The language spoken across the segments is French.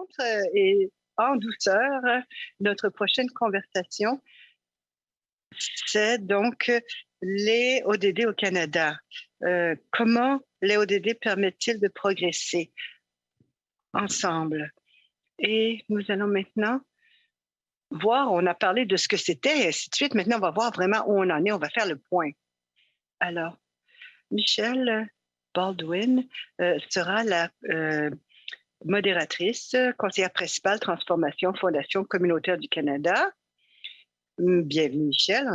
rencontre et en douceur, notre prochaine conversation, c'est donc les ODD au Canada. Comment les ODD permettent-ils de progresser ensemble? Et nous allons maintenant voir, on a parlé de ce que c'était et ainsi de suite. Maintenant, on va voir vraiment où on en est. On va faire le point. Alors, Michelle Baldwin sera la modératrice, conseillère principale transformation Fondation communautaire du Canada. Bienvenue, Michelle.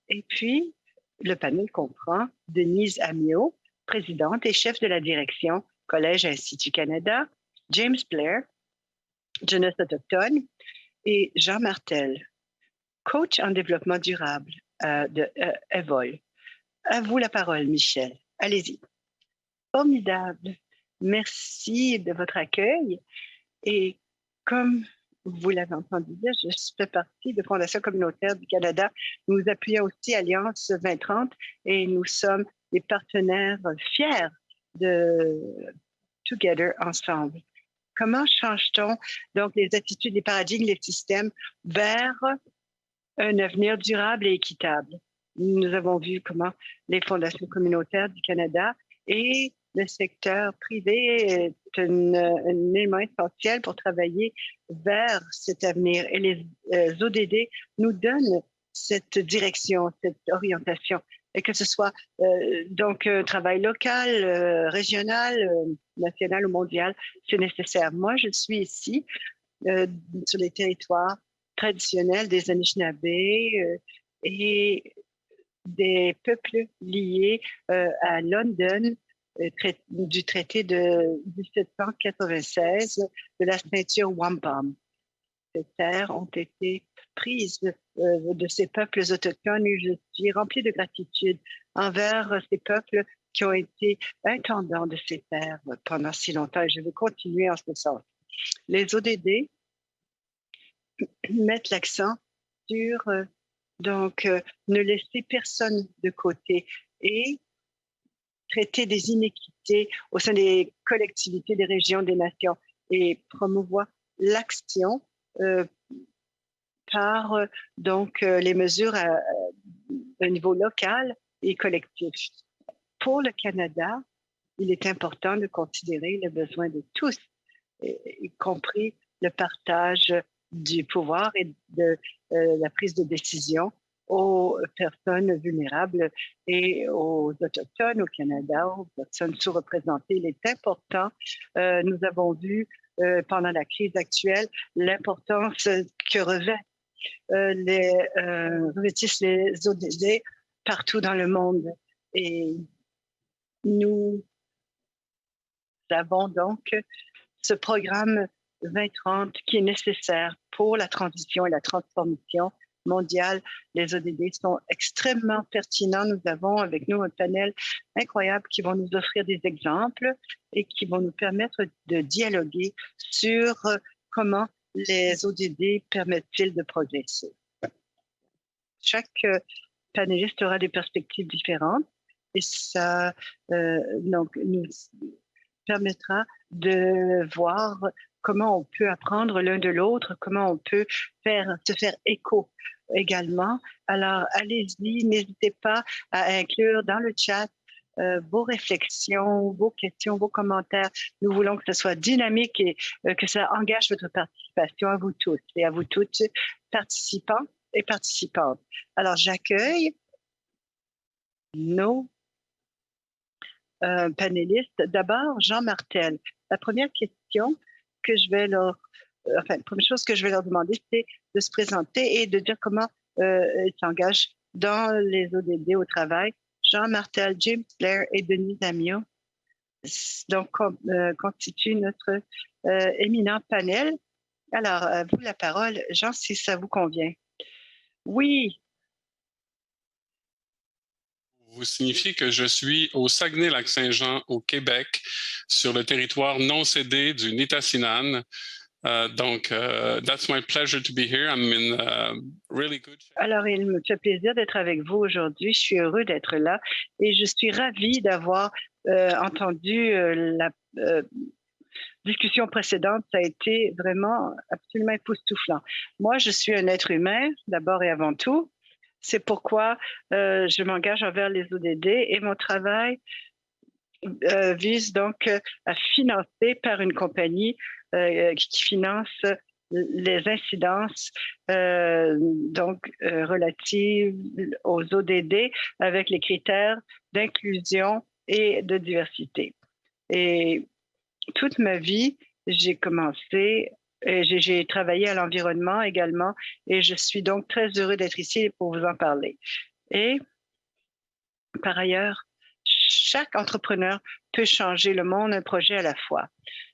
Et puis, le panel comprend Denise Amiot, présidente et chef de la direction Collège Institut Canada, James Blair, jeunesse autochtone, et Jean Martel, coach en développement durable de Evol. À vous la parole, Michel. Allez-y. Formidable. Merci de votre accueil. Et comme vous l'avez entendu dire, je fais partie de Fondation communautaire du Canada. Nous appuyons aussi Alliance 2030 et nous sommes des partenaires fiers de Together Ensemble. Comment change-t-on donc les attitudes, les paradigmes, les systèmes vers un avenir durable et équitable? Nous avons vu comment les fondations communautaires du Canada et le secteur privé est un élément essentiel pour travailler vers cet avenir. Et les ODD nous donnent cette direction, cette orientation. Et que ce soit donc un travail local, régional, national ou mondial, c'est nécessaire. Moi, je suis ici sur les territoires traditionnels des Anishinabés et des peuples liés à London du traité de 1796 de la ceinture Wampum. Ces terres ont été prises de ces peuples autochtones et je suis remplie de gratitude envers ces peuples qui ont été intendants de ces terres pendant si longtemps et je vais continuer en ce sens. Les ODD mettent l'accent sur donc ne laisser personne de côté et traiter des inéquités au sein des collectivités, des régions, des nations et promouvoir l'action par donc les mesures à un niveau local et collectif. Pour le Canada, il est important de considérer les besoins de tous, y compris le partage du pouvoir et de la prise de décision aux personnes vulnérables et aux Autochtones au Canada, aux personnes sous-représentées. Il est important, nous avons vu pendant la crise actuelle l'importance que revêtissent les ODD partout dans le monde. Et nous avons donc ce programme 2030 qui est nécessaire pour la transition et la transformation mondiale. Les ODD sont extrêmement pertinents. Nous avons avec nous un panel incroyable qui vont nous offrir des exemples et qui vont nous permettre de dialoguer sur comment les ODD permettent-ils de progresser. Chaque panéliste aura des perspectives différentes et ça donc, nous permettra de voir comment on peut apprendre l'un de l'autre, comment on peut se faire écho également. Alors, allez-y, n'hésitez pas à inclure dans le chat vos réflexions, vos questions, vos commentaires. Nous voulons que ce soit dynamique et que ça engage votre participation à vous tous et à vous toutes, participants et participantes. Alors, j'accueille nos panélistes. D'abord, Jean Martel. La première question que je vais leur... la première chose que je vais leur demander, c'est de se présenter et de dire comment ils s'engagent dans les ODD au travail. Jean Martel, James Blair et Denise Amiot donc, constituent notre éminent panel. Alors, à vous la parole. Jean, si ça vous convient. Oui. Vous signifiez que je suis au Saguenay-Lac-Saint-Jean, au Québec, sur le territoire non cédé du Nitassinan. Donc, that's my pleasure to be here. I'm in really good shape. Alors, il me fait plaisir d'être avec vous aujourd'hui. Je suis heureux d'être là et je suis ravie d'avoir entendu discussion précédente, ça a été vraiment absolument époustouflant. Moi, je suis un être humain, d'abord et avant tout. C'est pourquoi je m'engage envers les ODD et mon travail vise donc à financer par une compagnie qui finance les incidences relatives aux ODD avec les critères d'inclusion et de diversité. Et toute ma vie, j'ai travaillé à l'environnement également et je suis donc très heureux d'être ici pour vous en parler. Et par ailleurs, chaque entrepreneur peut changer le monde un projet à la fois.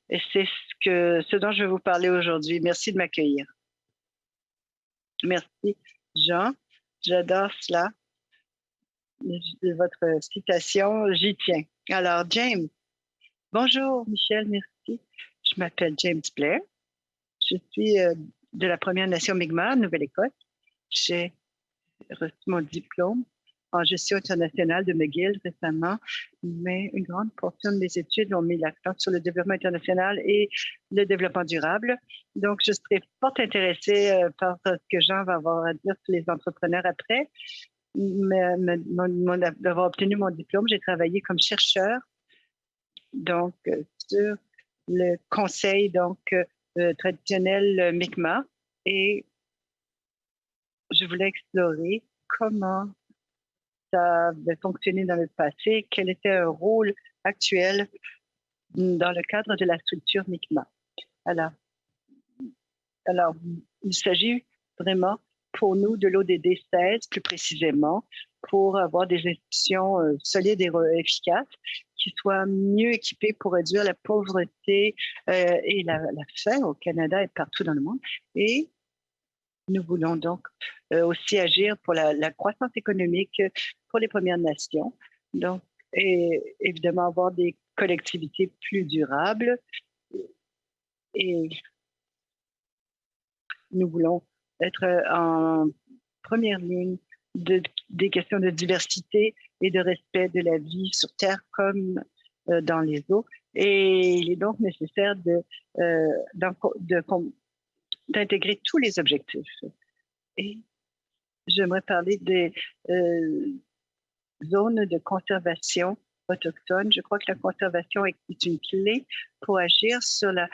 Et c'est ce dont je vais vous parler aujourd'hui. Merci de m'accueillir. Merci, Jean. J'adore cela. Votre citation, j'y tiens. Alors, James. Bonjour, Michel, merci. Je m'appelle James Blair. Je suis de la Première Nation Mi'kmaq, Nouvelle-Écosse. J'ai reçu mon diplôme en gestion internationale de McGill récemment, mais une grande portion de mes études ont mis l'accent sur le développement international et le développement durable. Donc, je serai fort intéressée par ce que Jean va avoir à dire sur les entrepreneurs après. D'avoir obtenu mon diplôme, j'ai travaillé comme chercheur donc sur le conseil traditionnel Mi'kmaq et je voulais explorer comment ça avait fonctionné dans le passé, quel était un rôle actuel dans le cadre de la structure Mi'kmaq. Alors, il s'agit vraiment pour nous de l'ODD 16, plus précisément, pour avoir des institutions solides et efficaces qui soient mieux équipées pour réduire la pauvreté et la faim au Canada et partout dans le monde. Et nous voulons donc aussi agir pour la croissance économique pour les Premières Nations. Donc, et évidemment, avoir des collectivités plus durables. Et nous voulons être en première ligne des questions de diversité et de respect de la vie sur Terre comme dans les eaux. Et il est donc nécessaire d'intégrer tous les objectifs. Et j'aimerais parler des zones de conservation autochtones. Je crois que la conservation est une clé pour agir sur le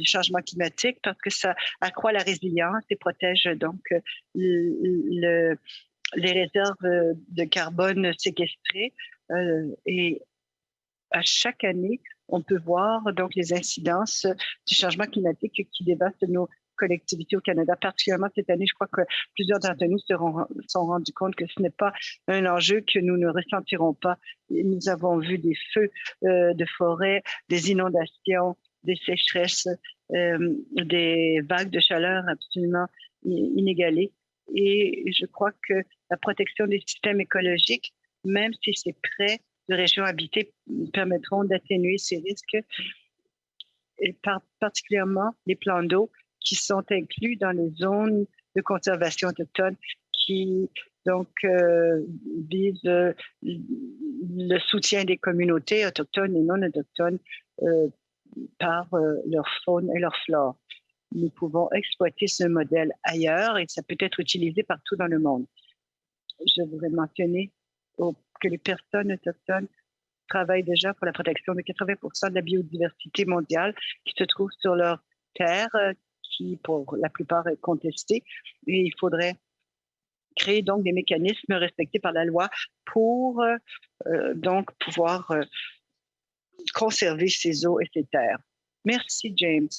changement climatique parce que ça accroît la résilience et protège donc les réserves de carbone séquestrées. Et à chaque année, on peut voir donc les incidences du changement climatique qui dévastent nos collectivités au Canada, particulièrement cette année. Je crois que plusieurs d'entre nous se sont rendus compte que ce n'est pas un enjeu que nous ne ressentirons pas. Nous avons vu des feux de forêt, des inondations, des sécheresses, des vagues de chaleur absolument inégalées. Et je crois que la protection des systèmes écologiques, même si c'est près de régions habitées, permettront d'atténuer ces risques, et particulièrement les plans d'eau qui sont inclus dans les zones de conservation autochtone qui donc visent le soutien des communautés autochtones et non autochtones par leur faune et leur flore. Nous pouvons exploiter ce modèle ailleurs et ça peut être utilisé partout dans le monde. Je voudrais mentionner que les personnes autochtones travaillent déjà pour la protection de 80% de la biodiversité mondiale qui se trouve sur leur terre, qui pour la plupart est contestée. Et il faudrait créer donc des mécanismes respectés par la loi pour donc pouvoir conserver ces eaux et ces terres. Merci, James.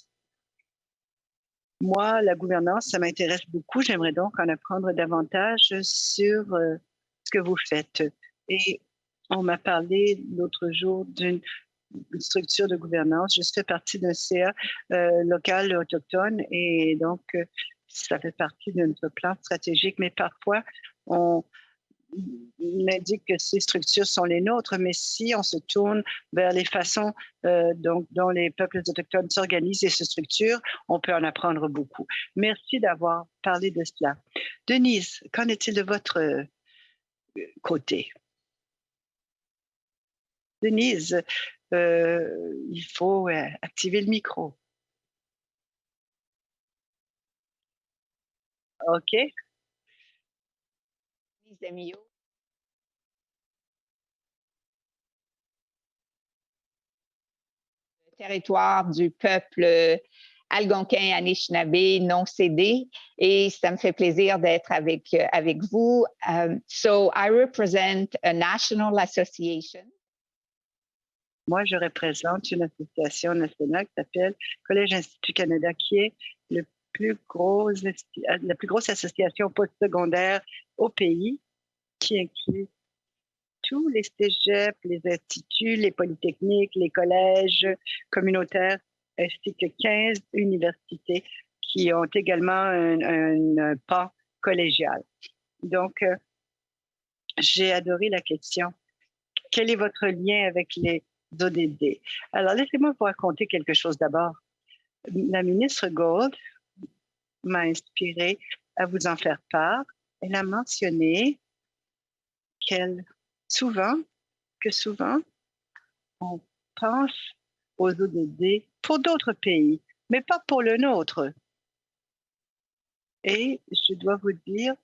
Moi, la gouvernance, ça m'intéresse beaucoup. J'aimerais donc en apprendre davantage sur ce que vous faites. Et on m'a parlé l'autre jour d'une structure de gouvernance. Je fais partie d'un CA local autochtone et donc ça fait partie de notre plan stratégique. Mais parfois, on indique que ces structures sont les nôtres, mais si on se tourne vers les façons dont les peuples autochtones s'organisent et se structurent, on peut en apprendre beaucoup. Merci d'avoir parlé de cela. Denise, qu'en est-il de votre côté? Denise, il faut activer le micro. OK. Les amis, le territoire du peuple algonquin, Anishinaabe, non cédé, et ça me fait plaisir d'être avec vous. So I represent a national association. Moi, je représente une association nationale qui s'appelle Collège Institut Canada, qui est la plus grosse association postsecondaire au pays, qui inclut tous les cégeps, les instituts, les polytechniques, les collèges communautaires, ainsi que 15 universités qui ont également un pan collégial. Donc, j'ai adoré la question. Quel est votre lien avec les ODD? Alors, laissez-moi vous raconter quelque chose d'abord. La ministre Gould m'a inspiré à vous en faire part. Elle a mentionné que souvent, on pense aux ODD pour d'autres pays, mais pas pour le nôtre. Et je dois vous dire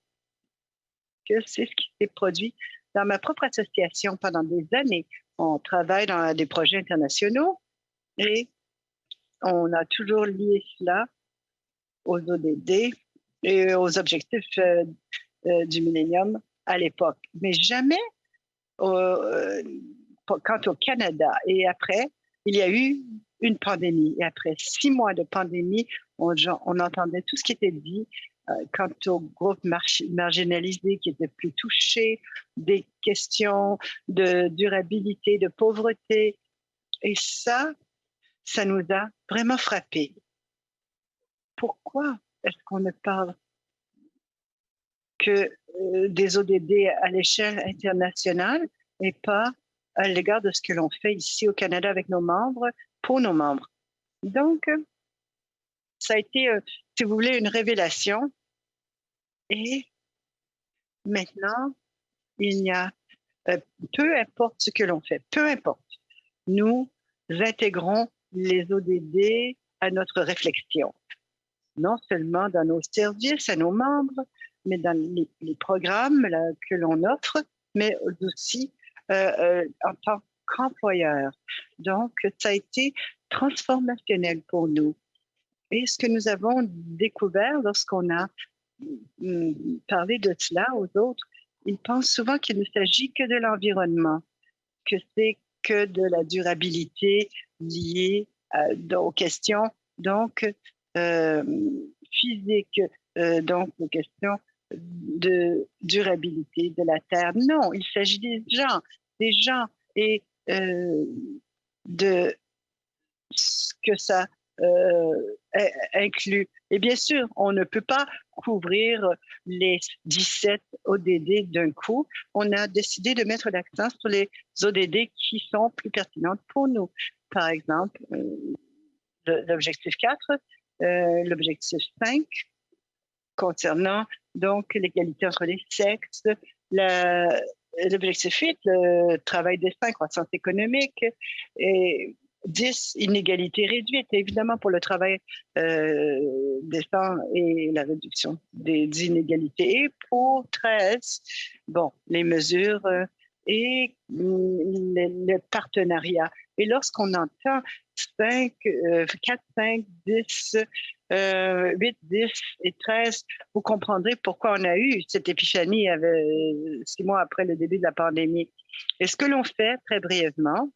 que c'est ce qui s'est produit dans ma propre association pendant des années. On travaille dans des projets internationaux et on a toujours lié cela aux ODD et aux objectifs du millénium à l'époque. Mais jamais quant au Canada. Et après, il y a eu une pandémie. Et après 6 mois de pandémie, on entendait tout ce qui était dit quant aux groupes marginalisés qui étaient plus touchés, des questions de durabilité, de pauvreté. Et ça nous a vraiment frappés. Pourquoi est-ce qu'on ne parle que des ODD à l'échelle internationale et pas à l'égard de ce que l'on fait ici au Canada avec nos membres, pour nos membres? Donc, ça a été, si vous voulez, une révélation. Et maintenant, il y a, peu importe ce que l'on fait, peu importe, nous intégrons les ODD à notre réflexion, non seulement dans nos services à nos membres, mais dans les programmes que l'on offre, mais aussi en tant qu'employeur. Donc, ça a été transformationnel pour nous. Et ce que nous avons découvert lorsqu'on a parlé de cela aux autres, ils pensent souvent qu'il ne s'agit que de l'environnement, que c'est que de la durabilité liée aux questions donc physiques, donc aux questions de durabilité de la Terre. Non, il s'agit des gens et de ce que ça inclut. Et bien sûr, on ne peut pas couvrir les 17 ODD d'un coup. On a décidé de mettre l'accent sur les ODD qui sont plus pertinentes pour nous. Par exemple, l'objectif 4, l'objectif 5, concernant donc l'égalité entre les sexes, l'objectif 8, le travail destin, croissance économique, et 10, inégalité réduite, évidemment pour le travail destin et la réduction des inégalités. Et pour 13, bon, les mesures et le partenariat. Et lorsqu'on entend 4, 5, 10, 8, 10 et 13, vous comprendrez pourquoi on a eu cette épiphanie 6 mois après le début de la pandémie. Et ce que l'on fait, très brièvement,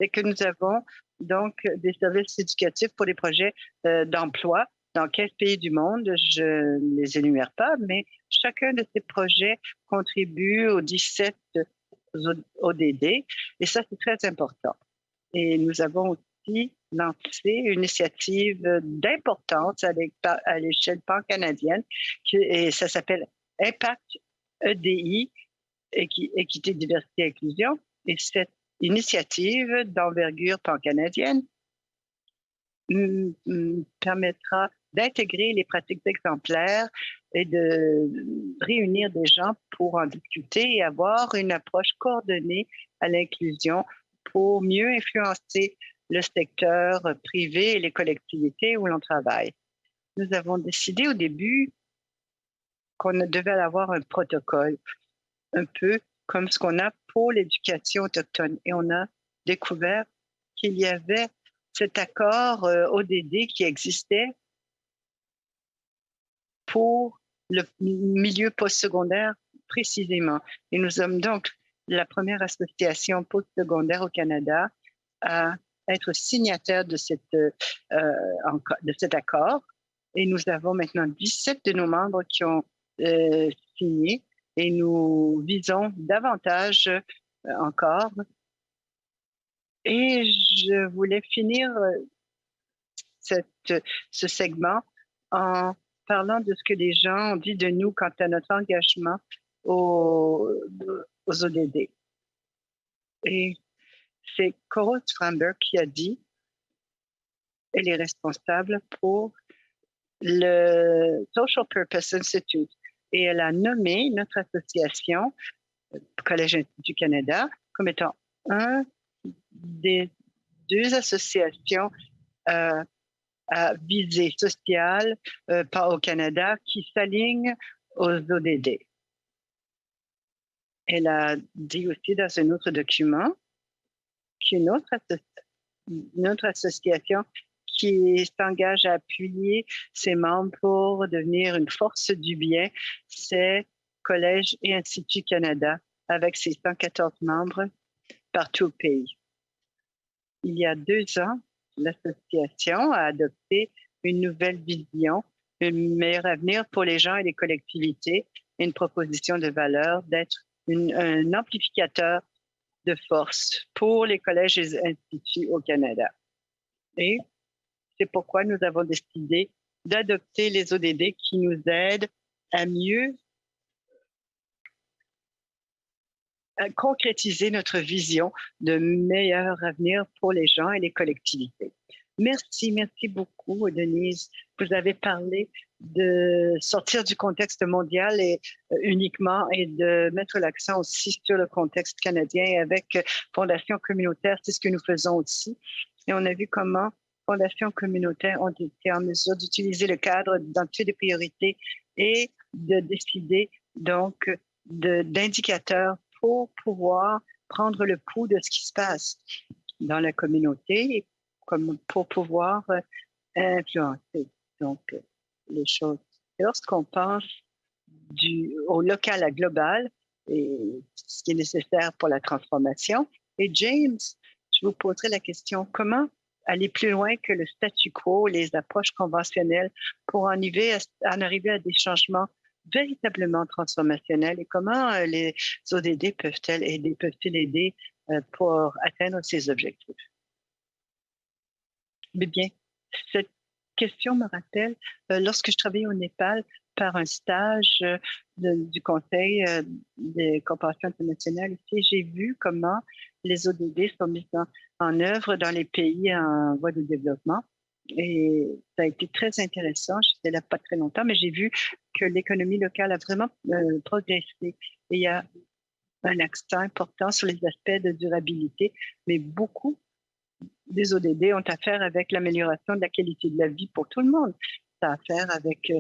c'est que nous avons donc des services éducatifs pour les projets d'emploi dans 15 pays du monde. Je ne les énumère pas, mais chacun de ces projets contribue aux 17 ODD, et ça, c'est très important. Et nous avons aussi lancé une initiative d'importance à l'échelle pan-canadienne, et ça s'appelle Impact EDI, Équité, Diversité, Inclusion. Et cette initiative d'envergure pan-canadienne permettra d'intégrer les pratiques exemplaires et de réunir des gens pour en discuter et avoir une approche coordonnée à l'inclusion pour mieux influencer le secteur privé et les collectivités où l'on travaille. Nous avons décidé au début qu'on devait avoir un protocole, un peu comme ce qu'on a pour l'éducation autochtone. Et on a découvert qu'il y avait cet accord ODD qui existait pour le milieu postsecondaire précisément. Et nous sommes donc la première association postsecondaire au Canada à être signataire de cet accord. Et nous avons maintenant 17 de nos membres qui ont signé et nous visons davantage encore. Et je voulais finir ce segment en parlant de ce que les gens ont dit de nous quant à notre engagement aux ODD. Et c'est Coral Framberg qui a dit, elle est responsable pour le Social Purpose Institute et elle a nommé notre association, Collège Institut Canada, comme étant un des 2 associations à visée sociale au Canada qui s'alignent aux ODD. Elle a dit aussi dans un autre document qu'une autre association qui s'engage à appuyer ses membres pour devenir une force du bien, c'est Collège et Institut Canada, avec ses 114 membres partout au pays. Il y a 2 ans, l'association a adopté une nouvelle vision, un meilleur avenir pour les gens et les collectivités, une proposition de valeur d'être un amplificateur de force pour les collèges et instituts au Canada. Et c'est pourquoi nous avons décidé d'adopter les ODD qui nous aident à mieux concrétiser notre vision de meilleur avenir pour les gens et les collectivités. Merci beaucoup, Denise. Vous avez parlé de sortir du contexte mondial uniquement et de mettre l'accent aussi sur le contexte canadien avec Fondation communautaire. C'est ce que nous faisons aussi. Et on a vu comment Fondations communautaires ont été en mesure d'utiliser le cadre d'identifier des priorités et de décider donc d'indicateurs pour pouvoir prendre le pouls de ce qui se passe dans la communauté et comme pour pouvoir influencer donc les choses. Et lorsqu'on pense au local à global, et ce qui est nécessaire pour la transformation, et James, je vous poserai la question, comment aller plus loin que le statu quo, les approches conventionnelles pour en arriver à des changements véritablement transformationnels et comment les ODD peuvent-ils aider pour atteindre ces objectifs? Mais bien, cette question me rappelle lorsque je travaillais au Népal par un stage du Conseil des coopérations internationales ici, j'ai vu comment les ODD sont mis en œuvre dans les pays en voie de développement. Et ça a été très intéressant. J'étais là pas très longtemps, mais j'ai vu que l'économie locale a vraiment progressé. Et il y a un accent important sur les aspects de durabilité, mais beaucoup des ODD ont à faire avec l'amélioration de la qualité de la vie pour tout le monde. Ça a à faire avec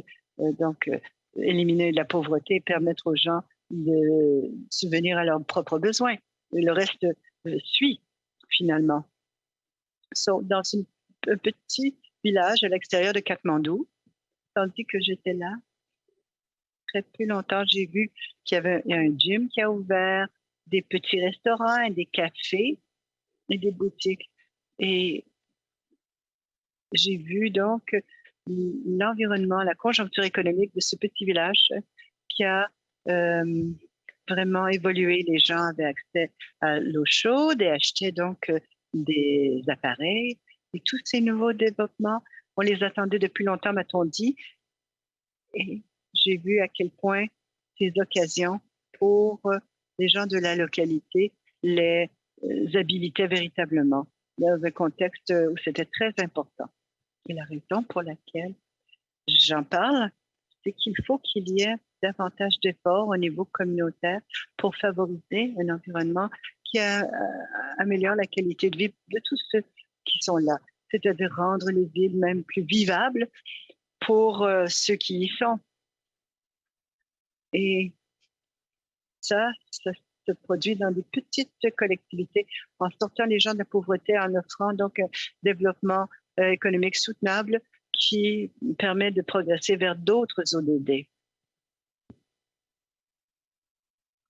éliminer la pauvreté et permettre aux gens de subvenir à leurs propres besoins. Et le reste suit finalement. Dans un petit village à l'extérieur de Katmandou, tandis que j'étais là, très peu longtemps, j'ai vu qu'il y avait un gym qui a ouvert, des petits restaurants, des cafés et des boutiques. Et j'ai vu donc l'environnement, la conjoncture économique de ce petit village qui a vraiment évolué. Les gens avaient accès à l'eau chaude et achetaient donc des appareils. Et tous ces nouveaux développements, on les attendait depuis longtemps, m'a-t-on dit. Et j'ai vu à quel point ces occasions pour les gens de la localité les habilitaient véritablement dans un contexte où c'était très important. Et la raison pour laquelle j'en parle, c'est qu'il faut qu'il y ait davantage d'efforts au niveau communautaire pour favoriser un environnement qui améliore la qualité de vie de tous ceux qui sont là, c'est-à-dire rendre les villes même plus vivables pour ceux qui y sont. Et ça se produit dans des petites collectivités, en sortant les gens de la pauvreté, en offrant donc un développement économique soutenable qui permet de progresser vers d'autres ODD.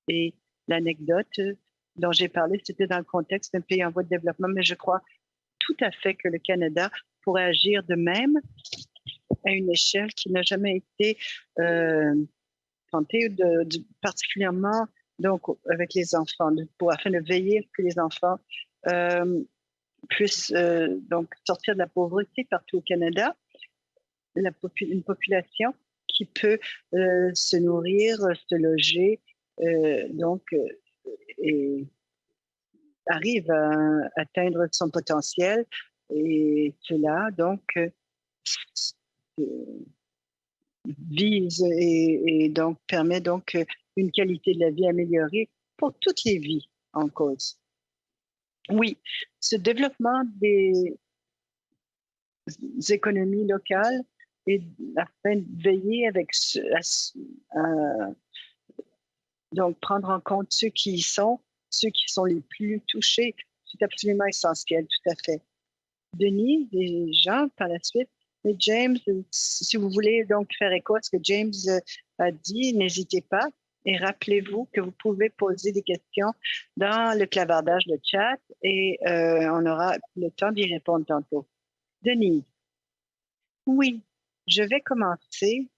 Et l'anecdote dont j'ai parlé, c'était dans le contexte d'un pays en voie de développement, mais je crois tout à fait que le Canada pourrait agir de même à une échelle qui n'a jamais été tentée, particulièrement donc avec les enfants, afin de veiller à ce que les enfants puissent donc sortir de la pauvreté partout au Canada. Une population qui peut se nourrir, se loger, et arrive à atteindre son potentiel, et cela donc vise et donc permet donc une qualité de la vie améliorée pour toutes les vies en cause. Oui, ce développement des économies locales et afin de veiller avec donc prendre en compte ceux qui y sont, ceux qui sont les plus touchés, c'est absolument essentiel, tout à fait. Denis, les gens par la suite, mais James, si vous voulez donc faire écho à ce que James a dit, n'hésitez pas et rappelez-vous que vous pouvez poser des questions dans le clavardage de chat et on aura le temps d'y répondre tantôt. Denis, oui, je vais commencer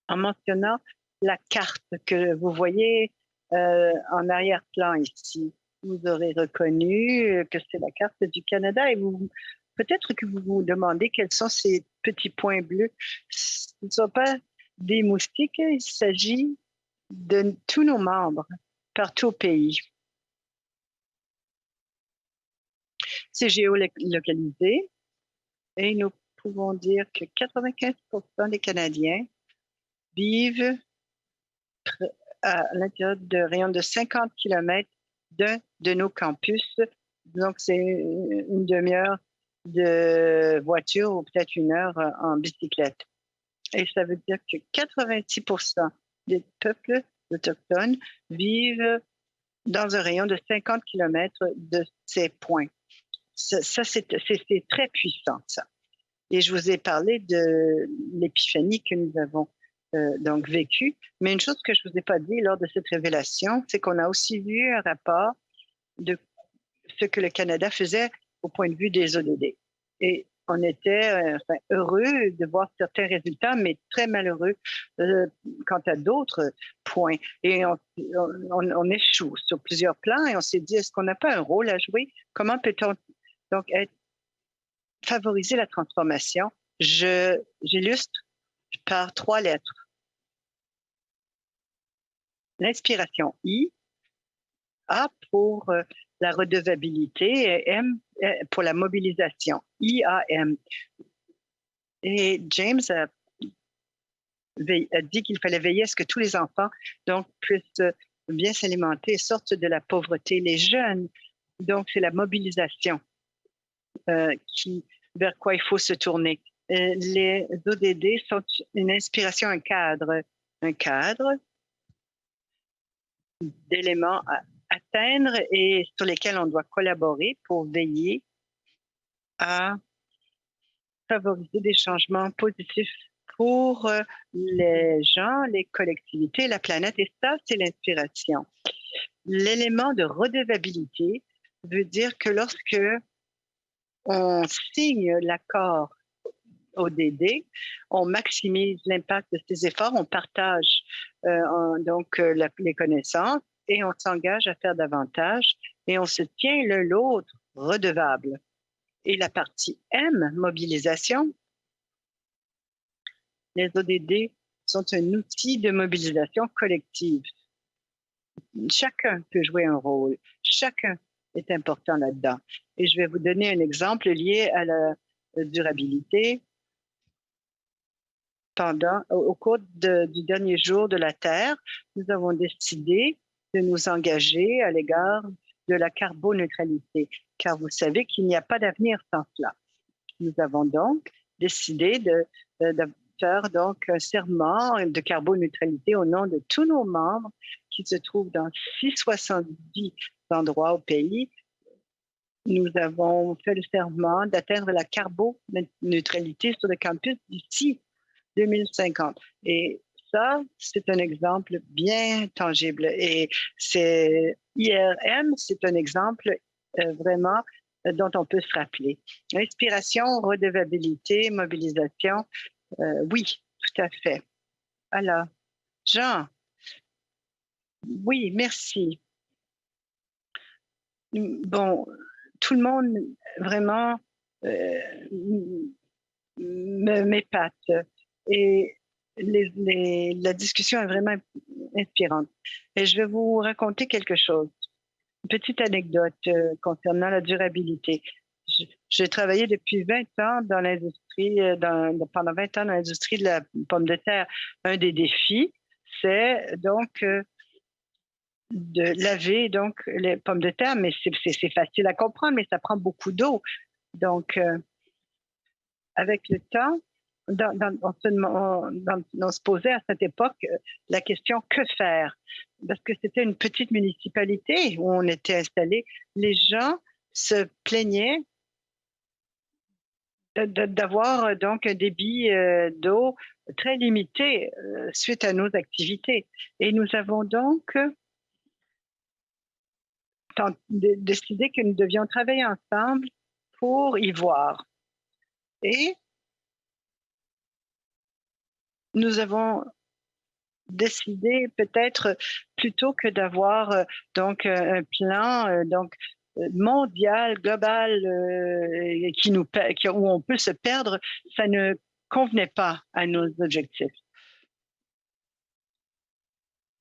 en mentionnant la carte que vous voyez en arrière-plan ici. Vous aurez reconnu que c'est la carte du Canada et peut-être que vous vous demandez quels sont ces petits points bleus. Ce ne sont pas des moustiques, il s'agit de tous nos membres partout au pays. C'est géolocalisé et nous pouvons dire que 95% des Canadiens vivent à l'intérieur de rayons de 50 km d'un de nos campus. Donc, c'est une demi-heure de voiture ou peut-être une heure en bicyclette. Et ça veut dire que 86% des peuples autochtones vivent dans un rayon de 50 km de ces points. Ça c'est très puissant, ça. Et je vous ai parlé de l'épiphanie que nous avons donc vécue. Mais une chose que je ne vous ai pas dit lors de cette révélation, c'est qu'on a aussi vu un rapport de ce que le Canada faisait au point de vue des ODD. Et on était heureux de voir certains résultats, mais très malheureux quant à d'autres points. Et on échoue sur plusieurs plans et on s'est dit, est-ce qu'on n'a pas un rôle à jouer? Comment peut-on donc favoriser la transformation? J'illustre par 3 lettres. L'inspiration I, A pour la redevabilité et M pour la mobilisation, IAM. Et James a dit qu'il fallait veiller à ce que tous les enfants donc, puissent bien s'alimenter et sortent de la pauvreté. Les jeunes, donc c'est la mobilisation vers quoi il faut se tourner. Les ODD sont une inspiration, un cadre d'éléments à atteindre et sur lesquels on doit collaborer pour veiller à favoriser des changements positifs pour les gens, les collectivités, la planète. Et ça, c'est l'inspiration. L'élément de redevabilité veut dire que lorsque on signe l'accord ODD, on maximise l'impact de ces efforts, on partage les connaissances et on s'engage à faire davantage et on se tient l'un l'autre redevable. Et la partie M, mobilisation, les ODD sont un outil de mobilisation collective. Chacun peut jouer un rôle, chacun est important là-dedans. Et je vais vous donner un exemple lié à la durabilité. au cours du dernier jour de la Terre, nous avons décidé de nous engager à l'égard de la carboneutralité, car vous savez qu'il n'y a pas d'avenir sans cela. Nous avons donc décidé de faire donc un serment de carboneutralité au nom de tous nos membres qui se trouvent dans 670 endroits au pays. Nous avons fait le serment d'atteindre la carboneutralité sur le campus d'ici 2050. Et ça, c'est un exemple bien tangible. Et c'est IRM, c'est un exemple vraiment dont on peut se rappeler. Inspiration, redevabilité, mobilisation, oui, tout à fait. Alors, Jean, oui, merci. Bon, tout le monde vraiment m'épate et la discussion est vraiment inspirante. Et je vais vous raconter quelque chose. Une petite anecdote concernant la durabilité. J'ai travaillé depuis 20 ans dans l'industrie, pendant 20 ans dans l'industrie de la pomme de terre. Un des défis, c'est donc de laver donc les pommes de terre, mais c'est facile à comprendre, mais ça prend beaucoup d'eau. Donc, avec le temps, on se posait à cette époque la question que faire? Parce que c'était une petite municipalité où on était installé. Les gens se plaignaient d'avoir donc un débit d'eau très limité suite à nos activités. Et nous avons donc décidé que nous devions travailler ensemble pour y voir. Et nous avons décidé peut-être plutôt que d'avoir donc un plan mondial, global, où on peut se perdre, ça ne convenait pas à nos objectifs.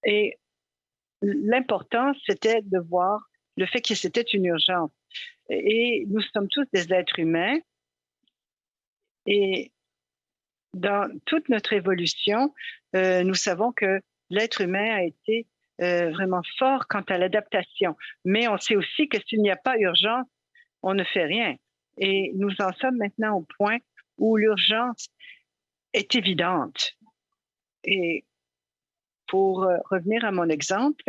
Et l'important, c'était de voir le fait que c'était une urgence. Et nous sommes tous des êtres humains. Et dans toute notre évolution, nous savons que l'être humain a été vraiment fort quant à l'adaptation. Mais on sait aussi que s'il n'y a pas urgence, on ne fait rien. Et nous en sommes maintenant au point où l'urgence est évidente. Et pour revenir à mon exemple,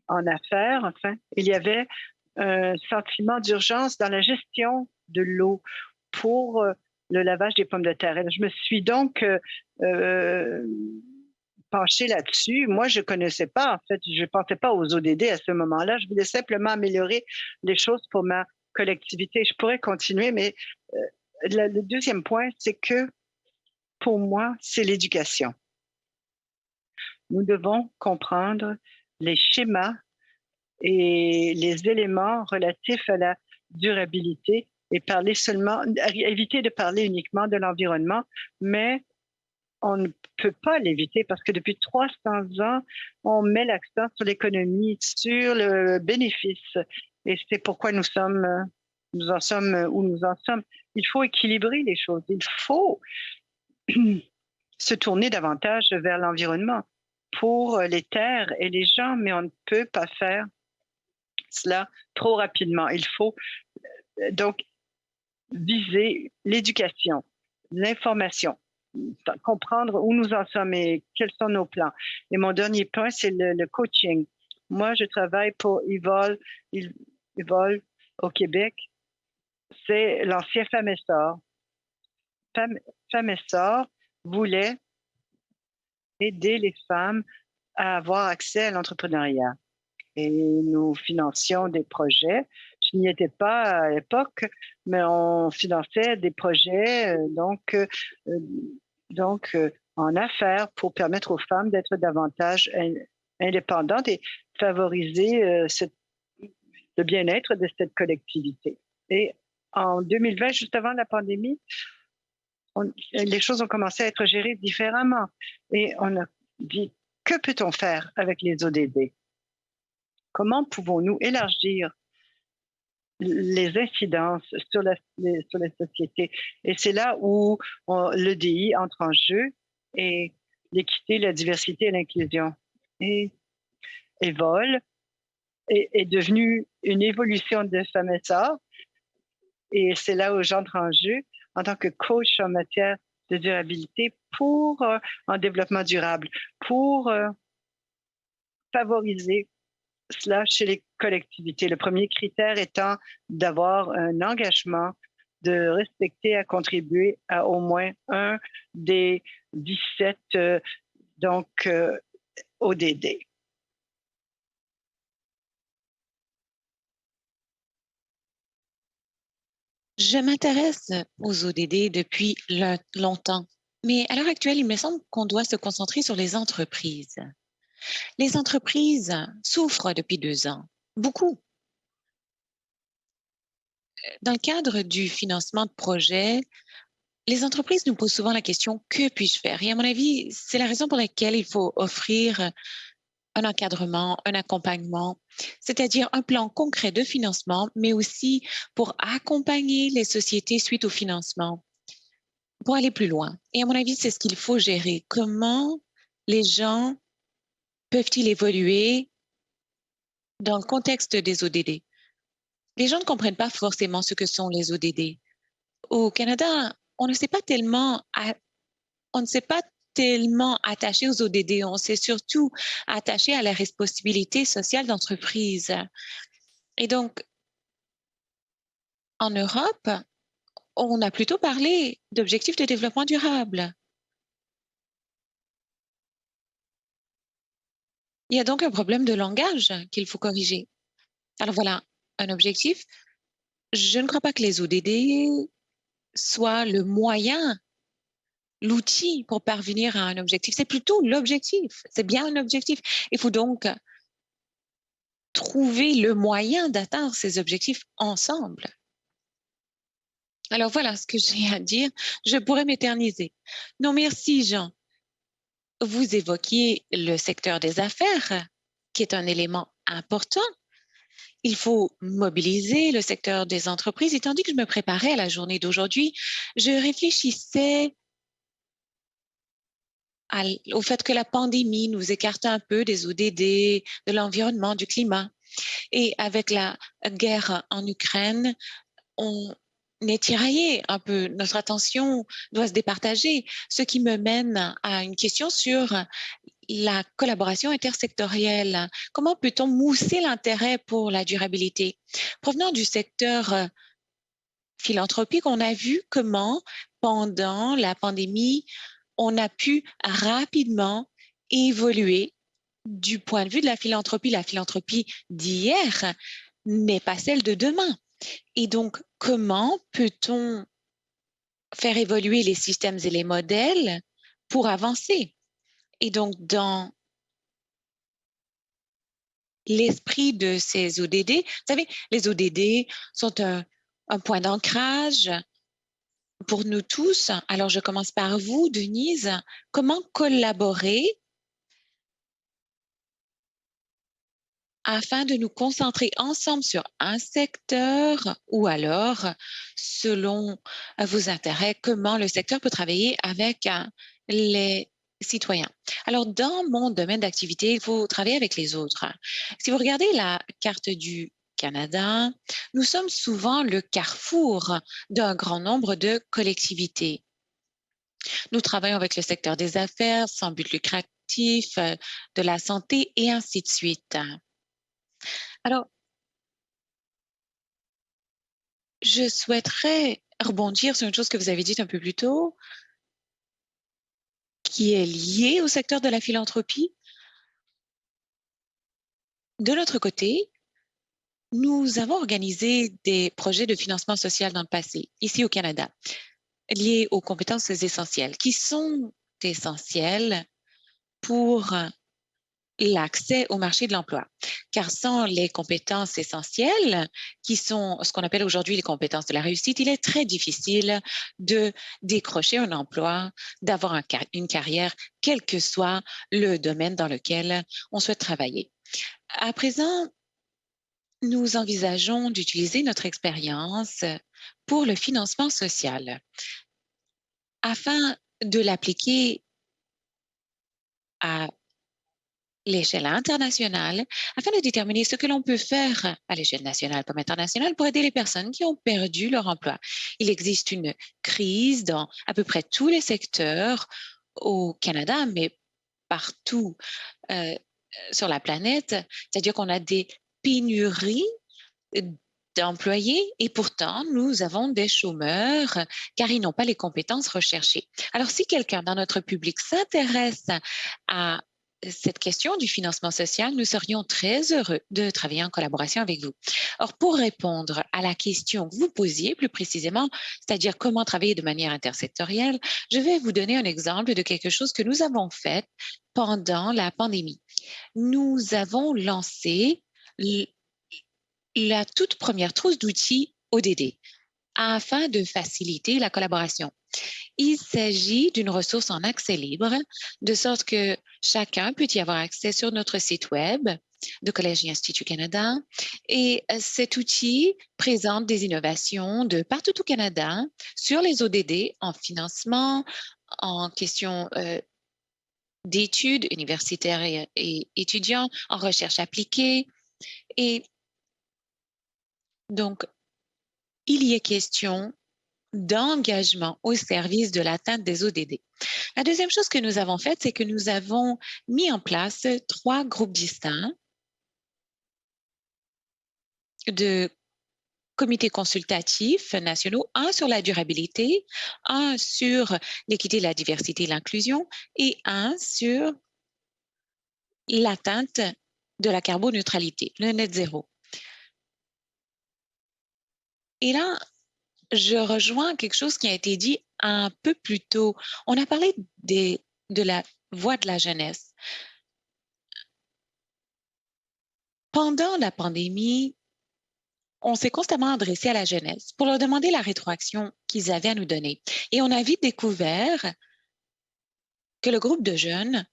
en affaires, enfin, il y avait un sentiment d'urgence dans la gestion de l'eau pour le lavage des pommes de terre. Et je me suis donc penchée là-dessus. Moi, je ne connaissais pas, en fait, je ne pensais pas aux ODD à ce moment-là. Je voulais simplement améliorer les choses pour ma collectivité. Je pourrais continuer, mais le deuxième point, c'est que pour moi, c'est l'éducation. Nous devons comprendre les schémas et les éléments relatifs à la durabilité et éviter de parler uniquement de l'environnement, mais on ne peut pas l'éviter parce que depuis 300 ans, on met l'accent sur l'économie, sur le bénéfice. Et c'est pourquoi nous en sommes où nous en sommes. Il faut équilibrer les choses. Il faut se tourner davantage vers l'environnement pour les terres et les gens, mais on ne peut pas faire cela trop rapidement. Il faut donc viser l'éducation, l'information, comprendre où nous en sommes et quels sont nos plans. Et mon dernier point, c'est le coaching. Moi, je travaille pour Evol au Québec. C'est l'ancien Famessor. Famessor voulait aider les femmes à avoir accès à l'entrepreneuriat. Et nous financions des projets. Je n'y étais pas à l'époque, mais on finançait des projets en affaires pour permettre aux femmes d'être davantage indépendantes et favoriser le bien-être de cette collectivité. Et en 2020, juste avant la pandémie, les choses ont commencé à être gérées différemment. Et on a dit, que peut-on faire avec les ODD? Comment pouvons-nous élargir les incidences sur la société? Et c'est là où l'EDI entre en jeu et l'équité, la diversité et l'inclusion. Et Evol est devenu une évolution de FAMESA et c'est là où j'entre en jeu en tant que coach en matière de durabilité pour en développement durable, pour favoriser cela chez les collectivités. Le premier critère étant d'avoir un engagement de respecter, à contribuer à au moins un des 17 ODD. Je m'intéresse aux ODD depuis longtemps, mais à l'heure actuelle, il me semble qu'on doit se concentrer sur les entreprises. Les entreprises souffrent depuis 2 ans, beaucoup. Dans le cadre du financement de projets, les entreprises nous posent souvent la question « Que puis-je faire ?» Et à mon avis, c'est la raison pour laquelle il faut offrir un encadrement, un accompagnement, c'est-à-dire un plan concret de financement, mais aussi pour accompagner les sociétés suite au financement, pour aller plus loin. Et à mon avis, c'est ce qu'il faut gérer. Comment les gens peuvent-ils évoluer dans le contexte des ODD? Les gens ne comprennent pas forcément ce que sont les ODD. Au Canada, on ne s'est pas tellement attaché aux ODD, on s'est surtout attaché à la responsabilité sociale d'entreprise. Et donc, en Europe, on a plutôt parlé d'objectifs de développement durable. Il y a donc un problème de langage qu'il faut corriger. Alors voilà, un objectif. Je ne crois pas que les ODD soient le moyen, l'outil pour parvenir à un objectif. C'est plutôt l'objectif. C'est bien un objectif. Il faut donc trouver le moyen d'atteindre ces objectifs ensemble. Alors voilà ce que j'ai à dire. Je pourrais m'éterniser. Non, merci Jean. Vous évoquiez le secteur des affaires, qui est un élément important. Il faut mobiliser le secteur des entreprises. Et tandis que je me préparais à la journée d'aujourd'hui, je réfléchissais au fait que la pandémie nous écarte un peu des ODD, de l'environnement, du climat. Et avec la guerre en Ukraine, on est tiraillé un peu. Notre attention doit se départager, ce qui me mène à une question sur la collaboration intersectorielle. Comment peut-on mousser l'intérêt pour la durabilité? Provenant du secteur philanthropique, on a vu comment, pendant la pandémie, on a pu rapidement évoluer du point de vue de la philanthropie. La philanthropie d'hier n'est pas celle de demain. Et donc, comment peut-on faire évoluer les systèmes et les modèles pour avancer? Et donc, dans l'esprit de ces ODD, vous savez, les ODD sont un point d'ancrage pour nous tous. Alors, je commence par vous, Denise. Comment collaborer afin de nous concentrer ensemble sur un secteur ou alors, selon vos intérêts, comment le secteur peut travailler avec les citoyens. Alors, dans mon domaine d'activité, il faut travailler avec les autres. Si vous regardez la carte du Canada, nous sommes souvent le carrefour d'un grand nombre de collectivités. Nous travaillons avec le secteur des affaires, sans but lucratif, de la santé et ainsi de suite. Alors, je souhaiterais rebondir sur une chose que vous avez dite un peu plus tôt, qui est liée au secteur de la philanthropie. De notre côté, nous avons organisé des projets de financement social dans le passé, ici au Canada, liés aux compétences essentielles, qui sont essentielles pour l'accès au marché de l'emploi. Car sans les compétences essentielles, qui sont ce qu'on appelle aujourd'hui les compétences de la réussite, il est très difficile de décrocher un emploi, d'avoir une carrière, quel que soit le domaine dans lequel on souhaite travailler. À présent, nous envisageons d'utiliser notre expérience pour le financement social afin de l'appliquer à l'échelle internationale afin de déterminer ce que l'on peut faire à l'échelle nationale comme internationale pour aider les personnes qui ont perdu leur emploi. Il existe une crise dans à peu près tous les secteurs au Canada, mais partout euh, sur la planète, c'est-à-dire qu'on a des pénuries d'employés et pourtant nous avons des chômeurs car ils n'ont pas les compétences recherchées. Alors si quelqu'un dans notre public s'intéresse à cette question du financement social, nous serions très heureux de travailler en collaboration avec vous. Or, pour répondre à la question que vous posiez plus précisément, c'est-à-dire comment travailler de manière intersectorielle, je vais vous donner un exemple de quelque chose que nous avons fait pendant la pandémie. Nous avons lancé la toute première trousse d'outils ODD afin de faciliter la collaboration. Il s'agit d'une ressource en accès libre, de sorte que chacun peut y avoir accès sur notre site web de Collège et Institut Canada. Et cet outil présente des innovations de partout au Canada sur les ODD en financement, en question d'études universitaires et étudiants, en recherche appliquée. Et donc, il y est question d'engagement au service de l'atteinte des ODD. La deuxième chose que nous avons faite, c'est que nous avons mis en place 3 groupes distincts de comités consultatifs nationaux, un sur la durabilité, un sur l'équité, la diversité et l'inclusion et un sur l'atteinte de la carboneutralité, le net zéro. Et là, je rejoins quelque chose qui a été dit un peu plus tôt. On a parlé de la voix de la jeunesse. Pendant la pandémie, on s'est constamment adressé à la jeunesse pour leur demander la rétroaction qu'ils avaient à nous donner. Et on a vite découvert que le groupe de jeunes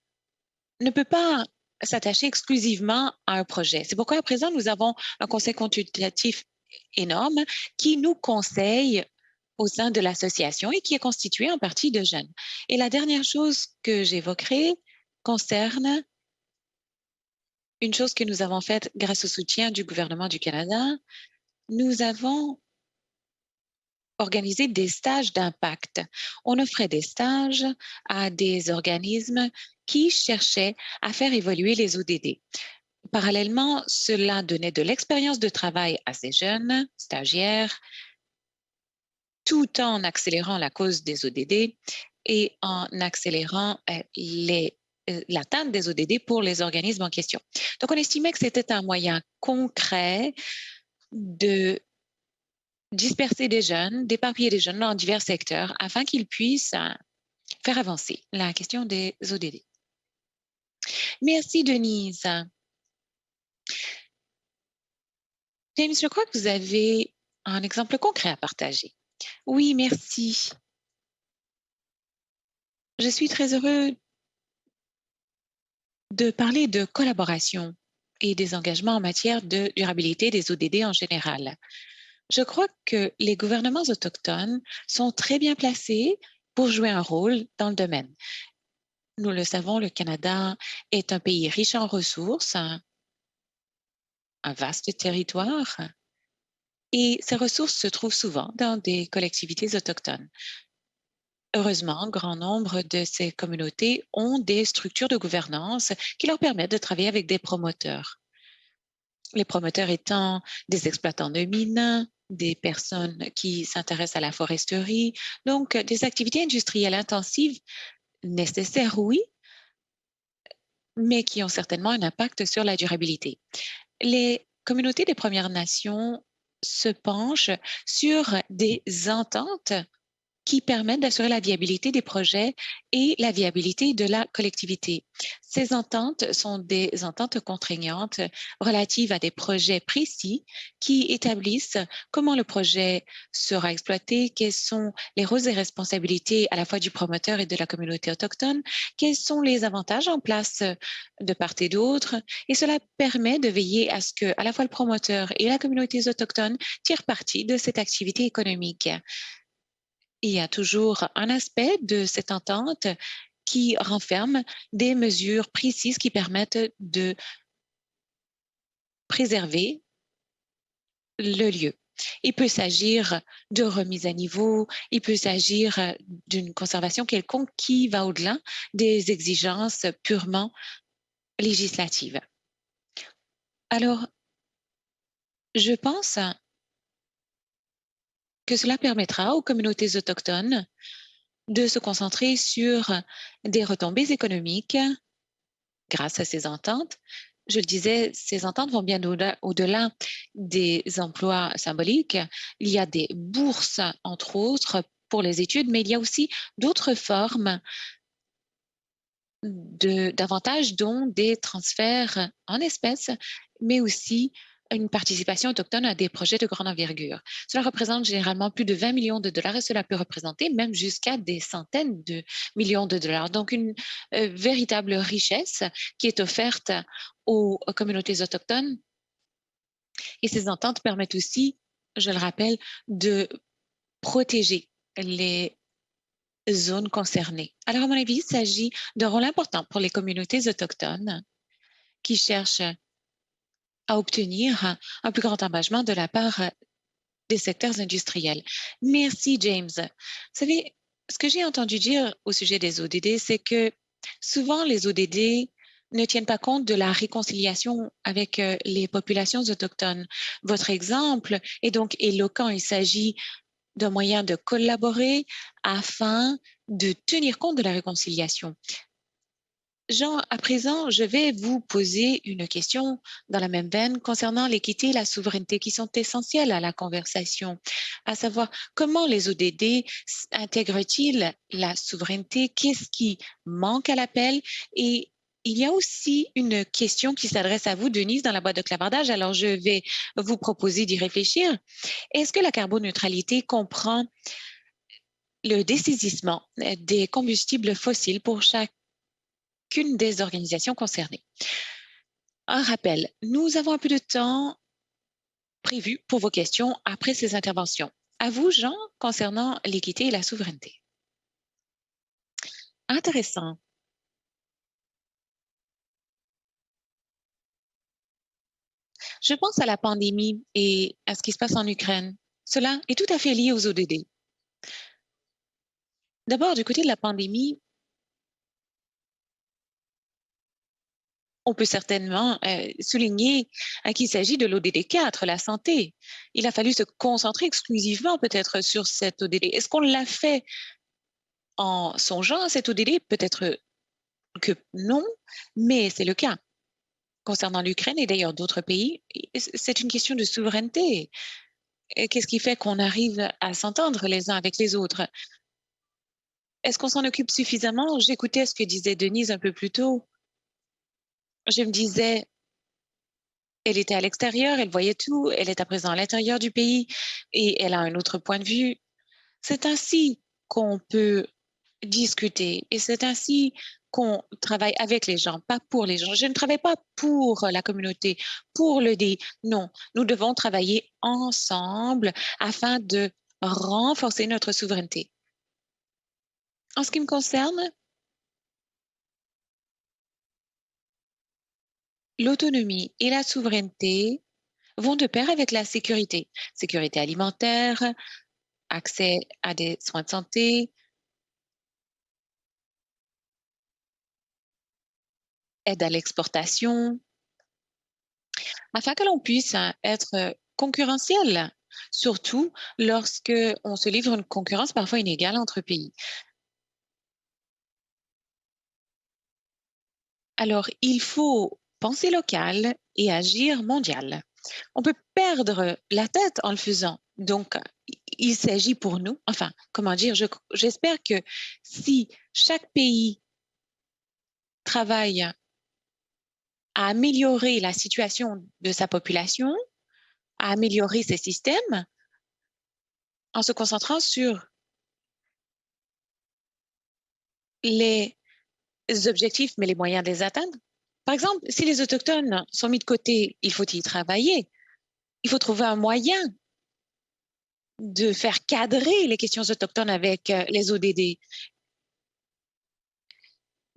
ne peut pas s'attacher exclusivement à un projet. C'est pourquoi à présent, nous avons un conseil consultatif énorme qui nous conseille au sein de l'association et qui est constitué en partie de jeunes. Et la dernière chose que j'évoquerai concerne une chose que nous avons faite grâce au soutien du gouvernement du Canada. Nous avons organisé des stages d'impact. On offrait des stages à des organismes qui cherchaient à faire évoluer les ODD. Parallèlement, cela donnait de l'expérience de travail à ces jeunes stagiaires, tout en accélérant la cause des ODD et en accélérant l'atteinte des ODD pour les organismes en question. Donc, on estimait que c'était un moyen concret de disperser des jeunes, d'éparpiller des jeunes dans divers secteurs afin qu'ils puissent faire avancer la question des ODD. Merci, Denise. James, je crois que vous avez un exemple concret à partager. Oui, merci. Je suis très heureux de parler de collaboration et des engagements en matière de durabilité des ODD en général. Je crois que les gouvernements autochtones sont très bien placés pour jouer un rôle dans le domaine. Nous le savons, le Canada est un pays riche en ressources, un vaste territoire, et ces ressources se trouvent souvent dans des collectivités autochtones. Heureusement, un grand nombre de ces communautés ont des structures de gouvernance qui leur permettent de travailler avec des promoteurs. Les promoteurs étant des exploitants de mines, des personnes qui s'intéressent à la foresterie, donc des activités industrielles intensives nécessaires, oui, mais qui ont certainement un impact sur la durabilité. Les communautés des Premières Nations se penchent sur des ententes qui permettent d'assurer la viabilité des projets et la viabilité de la collectivité. Ces ententes sont des ententes contraignantes relatives à des projets précis qui établissent comment le projet sera exploité, quels sont les rôles et responsabilités à la fois du promoteur et de la communauté autochtone, quels sont les avantages en place de part et d'autre. Et cela permet de veiller à ce que à la fois le promoteur et la communauté autochtone tirent parti de cette activité économique. Il y a toujours un aspect de cette entente qui renferme des mesures précises qui permettent de préserver le lieu. Il peut s'agir de remise à niveau, il peut s'agir d'une conservation quelconque qui va au-delà des exigences purement législatives. Alors, je pense que cela permettra aux communautés autochtones de se concentrer sur des retombées économiques grâce à ces ententes. Je le disais, ces ententes vont bien au-delà des emplois symboliques. Il y a des bourses, entre autres, pour les études, mais il y a aussi d'autres formes d'avantages, dont des transferts en espèces, mais aussi une participation autochtone à des projets de grande envergure. Cela représente généralement plus de 20 millions de dollars et cela peut représenter même jusqu'à des centaines de millions de dollars. Donc, une véritable richesse qui est offerte aux communautés autochtones. Et ces ententes permettent aussi, je le rappelle, de protéger les zones concernées. Alors, à mon avis, il s'agit d'un rôle important pour les communautés autochtones qui cherchent à obtenir un plus grand engagement de la part des secteurs industriels. Merci, James. Vous savez, ce que j'ai entendu dire au sujet des ODD, c'est que souvent les ODD ne tiennent pas compte de la réconciliation avec les populations autochtones. Votre exemple est donc éloquent. Il s'agit d'un moyen de collaborer afin de tenir compte de la réconciliation. Jean, à présent, je vais vous poser une question dans la même veine concernant l'équité et la souveraineté qui sont essentielles à la conversation, à savoir comment les ODD intègrent-ils la souveraineté, qu'est-ce qui manque à l'appel et il y a aussi une question qui s'adresse à vous, Denise, dans la boîte de clavardage. Alors, je vais vous proposer d'y réfléchir. Est-ce que la carboneutralité comprend le dessaisissement des combustibles fossiles pour chacune des organisations concernées? Un rappel, nous avons un peu de temps prévu pour vos questions après ces interventions. À vous, Jean, concernant l'équité et la souveraineté. Intéressant. Je pense à la pandémie et à ce qui se passe en Ukraine. Cela est tout à fait lié aux ODD. D'abord, du côté de la pandémie, on peut certainement souligner qu'il s'agit de l'ODD 4, la santé. Il a fallu se concentrer exclusivement peut-être sur cette ODD. Est-ce qu'on l'a fait en songeant à cette ODD? Peut-être que non, mais c'est le cas. Concernant l'Ukraine et d'ailleurs d'autres pays, c'est une question de souveraineté. Qu'est-ce qui fait qu'on arrive à s'entendre les uns avec les autres? Est-ce qu'on s'en occupe suffisamment? J'écoutais ce que disait Denise un peu plus tôt. Je me disais, elle était à l'extérieur, elle voyait tout, elle est à présent à l'intérieur du pays et elle a un autre point de vue. C'est ainsi qu'on peut discuter et c'est ainsi qu'on travaille avec les gens, pas pour les gens. Je ne travaille pas pour la communauté, pour le dé. Non, nous devons travailler ensemble afin de renforcer notre souveraineté. En ce qui me concerne, l'autonomie et la souveraineté vont de pair avec la sécurité. Sécurité alimentaire, accès à des soins de santé, aide à l'exportation, afin que l'on puisse être concurrentiel, surtout lorsque on se livre une concurrence parfois inégale entre pays. Alors, il faut penser local et agir mondial. On peut perdre la tête en le faisant. Donc, il s'agit pour nous, enfin, comment dire, j'espère que si chaque pays travaille à améliorer la situation de sa population, à améliorer ses systèmes, en se concentrant sur les objectifs, mais les moyens de les atteindre. Par exemple, si les autochtones sont mis de côté, il faut y travailler. Il faut trouver un moyen de faire cadrer les questions autochtones avec les ODD.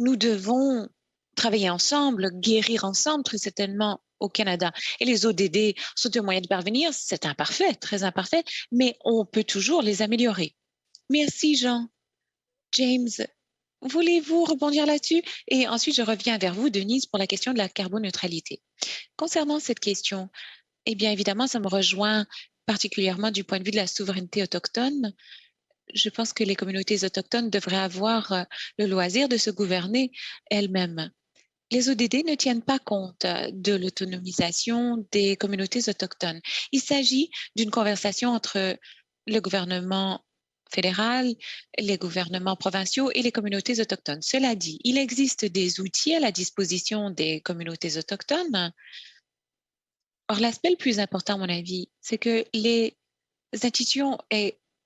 nous devons travailler ensemble, guérir ensemble, très certainement au Canada. Et les ODD sont un moyen de parvenir, c'est imparfait, très imparfait, mais on peut toujours les améliorer. Merci, Jean. James, voulez-vous rebondir là-dessus? Et ensuite, je reviens vers vous, Denise, pour la question de la carboneutralité. Concernant cette question, eh bien, évidemment, ça me rejoint particulièrement du point de vue de la souveraineté autochtone. Je pense que les communautés autochtones devraient avoir le loisir de se gouverner elles-mêmes. Les ODD ne tiennent pas compte de l'autonomisation des communautés autochtones. Il s'agit d'une conversation entre le gouvernement fédéral, les gouvernements provinciaux et les communautés autochtones. Cela dit, il existe des outils à la disposition des communautés autochtones. Or, l'aspect le plus important, à mon avis, c'est que les institutions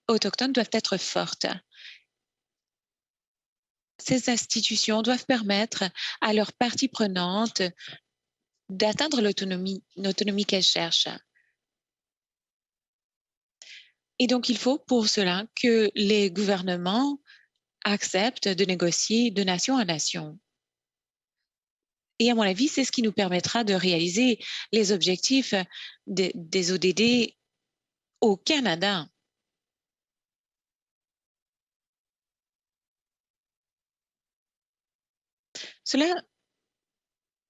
autochtones doivent être fortes. Ces institutions doivent permettre à leurs parties prenantes d'atteindre l'autonomie qu'elles cherchent. Et donc, il faut pour cela que les gouvernements acceptent de négocier de nation à nation. Et à mon avis, c'est ce qui nous permettra de réaliser les objectifs des ODD au Canada. Cela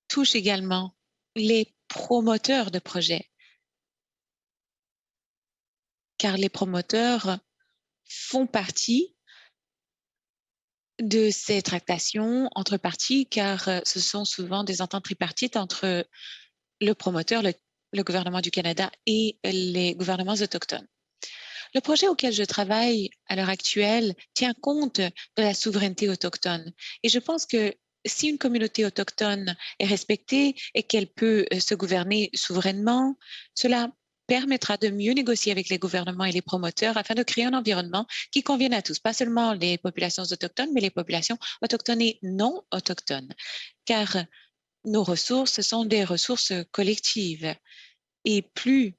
touche également les promoteurs de projets, car les promoteurs font partie de ces tractations entre parties, car ce sont souvent des ententes tripartites entre le promoteur, le gouvernement du Canada et les gouvernements autochtones. Le projet auquel je travaille à l'heure actuelle tient compte de la souveraineté autochtone. Et je pense que si une communauté autochtone est respectée et qu'elle peut se gouverner souverainement, cela permettra de mieux négocier avec les gouvernements et les promoteurs afin de créer un environnement qui convienne à tous, pas seulement les populations autochtones, mais les populations autochtones et non autochtones. Car nos ressources sont des ressources collectives. Et plus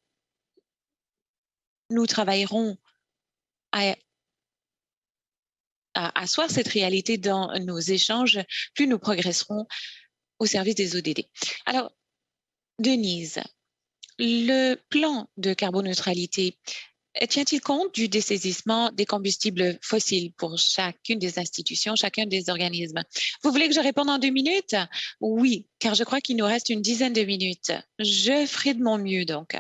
nous travaillerons à asseoir cette réalité dans nos échanges, plus nous progresserons au service des ODD. Alors, Denise, le plan de carboneutralité tient-il compte du dessaisissement des combustibles fossiles pour chacune des institutions, chacun des organismes? Vous voulez que je réponde en 2 minutes? Oui, car je crois qu'il nous reste une dizaine de minutes. Je ferai de mon mieux, donc.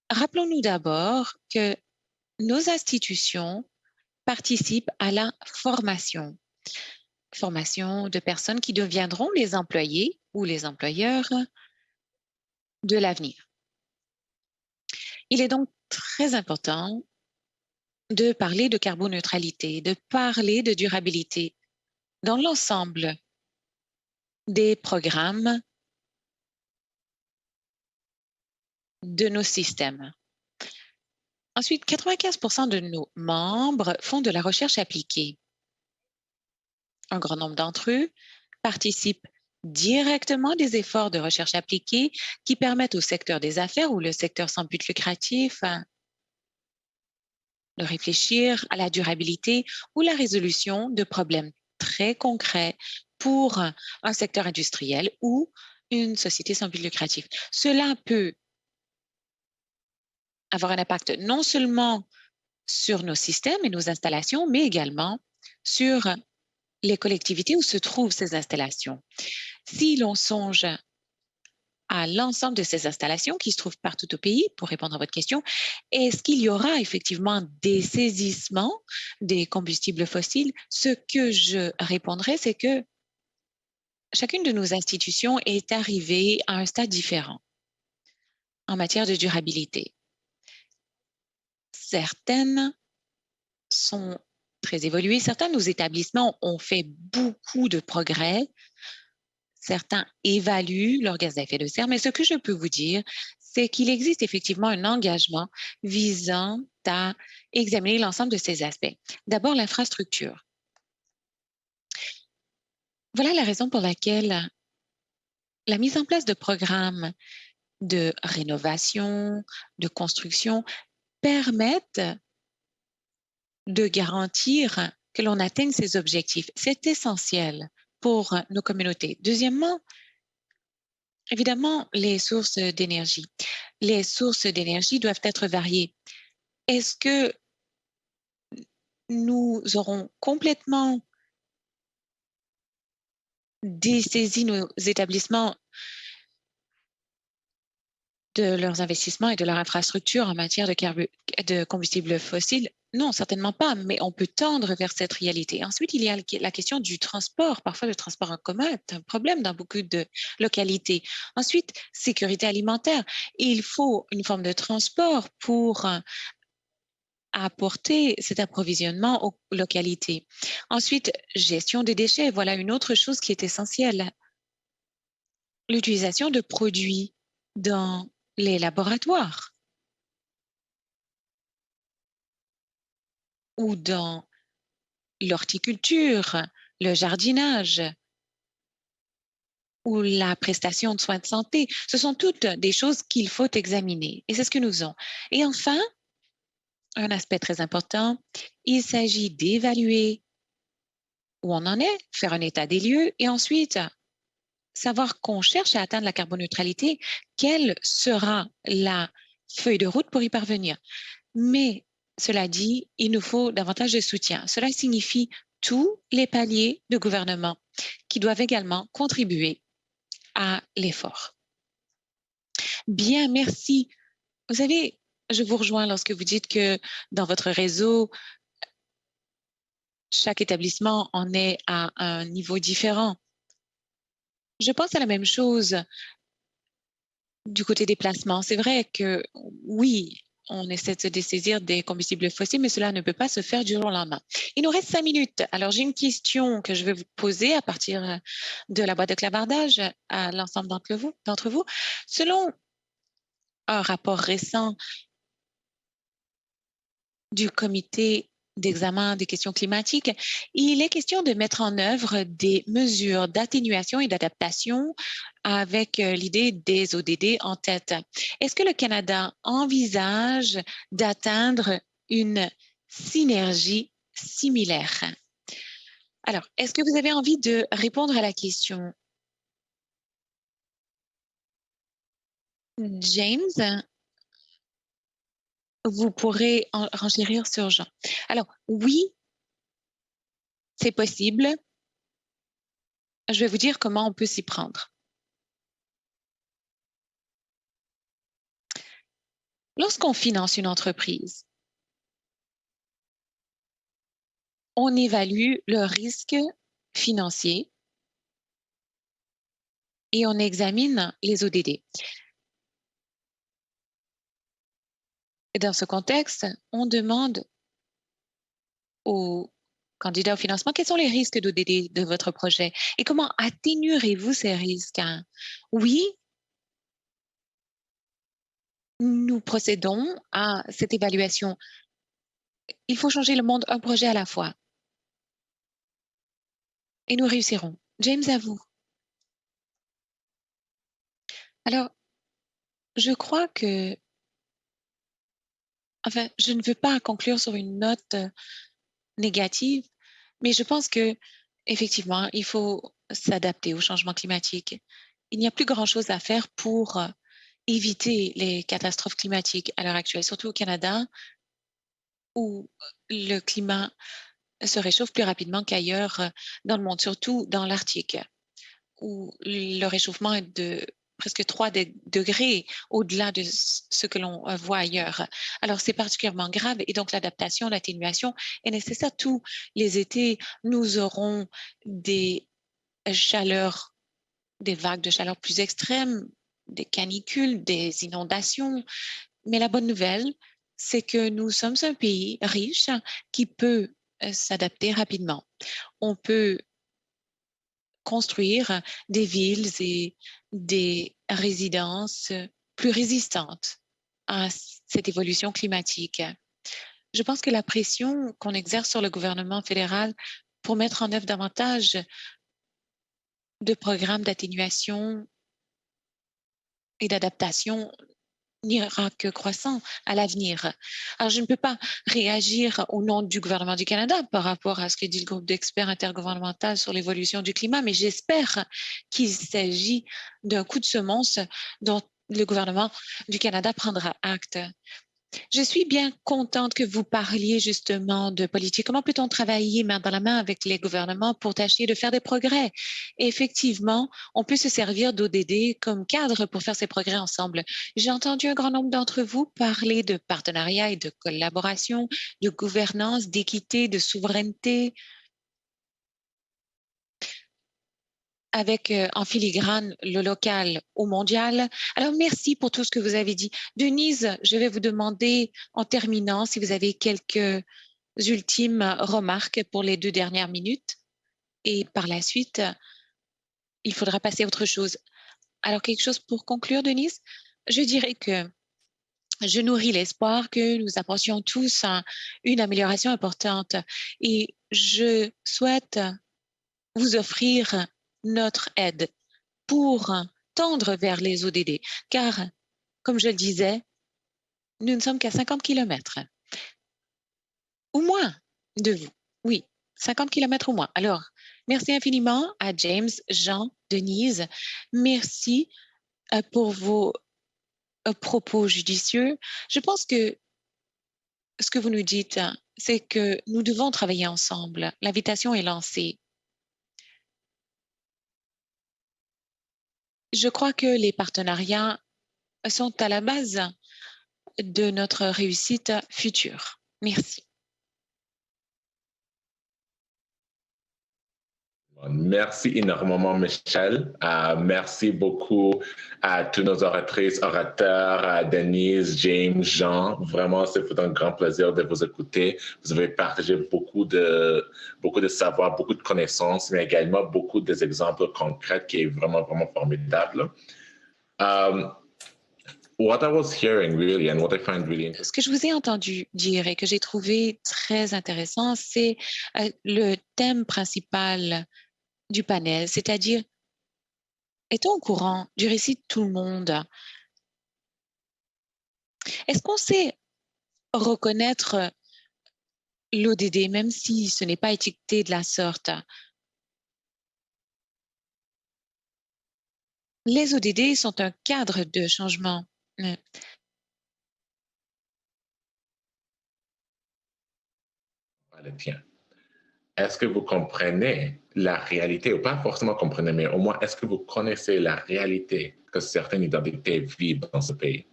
Rappelons-nous d'abord que nos institutions participent à la formation de personnes qui deviendront les employés ou les employeurs de l'avenir. Il est donc très important de parler de carboneutralité, de parler de durabilité dans l'ensemble des programmes de nos systèmes. Ensuite, 95% de nos membres font de la recherche appliquée. Un grand nombre d'entre eux participent directement des efforts de recherche appliquée qui permettent au secteur des affaires ou le secteur sans but lucratif de réfléchir à la durabilité ou la résolution de problèmes très concrets pour un secteur industriel ou une société sans but lucratif. Cela peut avoir un impact non seulement sur nos systèmes et nos installations, mais également sur les collectivités où se trouvent ces installations. Si l'on songe à l'ensemble de ces installations qui se trouvent partout au pays, pour répondre à votre question, est-ce qu'il y aura effectivement des saisissements des combustibles fossiles? Ce que je répondrai, c'est que chacune de nos institutions est arrivée à un stade différent en matière de durabilité. Certaines sont très évoluées, certains de nos établissements ont fait beaucoup de progrès. Certains évaluent leurs gaz à effet de serre, mais ce que je peux vous dire, c'est qu'il existe effectivement un engagement visant à examiner l'ensemble de ces aspects. D'abord, l'infrastructure. Voilà la raison pour laquelle la mise en place de programmes de rénovation, de construction permettent de garantir que l'on atteigne ces objectifs. C'est essentiel pour nos communautés. Deuxièmement, évidemment, les sources d'énergie. Les sources d'énergie doivent être variées. Est-ce que nous aurons complètement dessaisi nos établissements de leurs investissements et de leur infrastructure en matière de combustibles fossiles? Non, certainement pas, mais on peut tendre vers cette réalité. Ensuite, il y a la question du transport. Parfois, le transport en commun est un problème dans beaucoup de localités. Ensuite, sécurité alimentaire. Il faut une forme de transport pour apporter cet approvisionnement aux localités. Ensuite, gestion des déchets. Voilà une autre chose qui est essentielle. L'utilisation de produits dans les laboratoires ou dans l'horticulture, le jardinage ou la prestation de soins de santé. Ce sont toutes des choses qu'il faut examiner et c'est ce que nous faisons. Et enfin, un aspect très important, il s'agit d'évaluer où on en est, faire un état des lieux et ensuite savoir qu'on cherche à atteindre la carboneutralité, quelle sera la feuille de route pour y parvenir. Mais cela dit, il nous faut davantage de soutien. Cela signifie tous les paliers de gouvernement qui doivent également contribuer à l'effort. Bien, merci. Vous savez, je vous rejoins lorsque vous dites que dans votre réseau, chaque établissement en est à un niveau différent. Je pense à la même chose du côté des placements. C'est vrai que oui, on essaie de se dessaisir des combustibles fossiles, mais cela ne peut pas se faire du jour au lendemain. Il nous reste 5 minutes. Alors, j'ai une question que je vais vous poser à partir de la boîte de clavardage à l'ensemble d'entre vous. Selon un rapport récent du comité d'examen des questions climatiques, il est question de mettre en œuvre des mesures d'atténuation et d'adaptation avec l'idée des ODD en tête. Est-ce que le Canada envisage d'atteindre une synergie similaire? Alors, est-ce que vous avez envie de répondre à la question? James, vous pourrez renchérir sur Jean. Alors, oui, c'est possible. Je vais vous dire comment on peut s'y prendre. Lorsqu'on finance une entreprise, on évalue le risque financier et on examine les ODD. Et dans ce contexte, on demande aux candidats au financement quels sont les risques d'ODD de votre projet et comment atténuerez-vous ces risques? Oui, nous procédons à cette évaluation. Il faut changer le monde un projet à la fois. Et nous réussirons. James, à vous. Alors, je crois que, enfin, je ne veux pas conclure sur une note négative, mais je pense que effectivement, il faut s'adapter au changement climatique. Il n'y a plus grand-chose à faire pour éviter les catastrophes climatiques à l'heure actuelle, surtout au Canada, où le climat se réchauffe plus rapidement qu'ailleurs dans le monde, surtout dans l'Arctique, où le réchauffement est de presque 3 degrés au-delà de ce que l'on voit ailleurs. Alors, c'est particulièrement grave et donc l'adaptation, l'atténuation est nécessaire. Tous les étés, nous aurons des chaleurs, des vagues de chaleur plus extrêmes, des canicules, des inondations. Mais la bonne nouvelle, c'est que nous sommes un pays riche qui peut s'adapter rapidement. On peut construire des villes et des résidences plus résistantes à cette évolution climatique. Je pense que la pression qu'on exerce sur le gouvernement fédéral pour mettre en œuvre davantage de programmes d'atténuation et d'adaptation n'ira que croissant à l'avenir. Alors, je ne peux pas réagir au nom du gouvernement du Canada par rapport à ce que dit le groupe d'experts intergouvernemental sur l'évolution du climat, mais j'espère qu'il s'agit d'un coup de semonce dont le gouvernement du Canada prendra acte. Je suis bien contente que vous parliez justement de politique. Comment peut-on travailler main dans la main avec les gouvernements pour tâcher de faire des progrès? Et effectivement, on peut se servir d'ODD comme cadre pour faire ces progrès ensemble. J'ai entendu un grand nombre d'entre vous parler de partenariat et de collaboration, de gouvernance, d'équité, de souveraineté, avec en filigrane le local au mondial. Alors, merci pour tout ce que vous avez dit. Denise, je vais vous demander en terminant si vous avez quelques ultimes remarques pour les 2 dernières minutes. Et par la suite, il faudra passer à autre chose. Alors, quelque chose pour conclure, Denise? Je dirais que je nourris l'espoir que nous approchions tous une amélioration importante et je souhaite vous offrir notre aide pour tendre vers les ODD, car, comme je le disais, nous ne sommes qu'à 50 kilomètres, ou moins de vous. Oui, 50 kilomètres ou moins. Alors, merci infiniment à James, Jean, Denise. Merci pour vos propos judicieux. Je pense que ce que vous nous dites, c'est que nous devons travailler ensemble. L'invitation est lancée. Je crois que les partenariats sont à la base de notre réussite future. Merci. Merci énormément, Michel. Merci beaucoup à tous nos oratrices, orateurs, à Denise, James, Jean. Vraiment, c'est un grand plaisir de vous écouter. Vous avez partagé beaucoup de savoir, beaucoup de connaissances, mais également beaucoup d'exemples concrets qui est vraiment formidable. What I was hearing really and what I find really interesting. Ce que je vous ai entendu dire et que j'ai trouvé très intéressant, c'est le thème principal du panel, c'est-à-dire, est-on au courant du récit de tout le monde? Est-ce qu'on sait reconnaître l'ODD, même si ce n'est pas étiqueté de la sorte? Les ODD sont un cadre de changement. Tiens. Est-ce que vous comprenez la réalité, ou pas forcément comprenez, mais au moins, est-ce que vous connaissez la réalité que certaines identités vivent dans ce pays?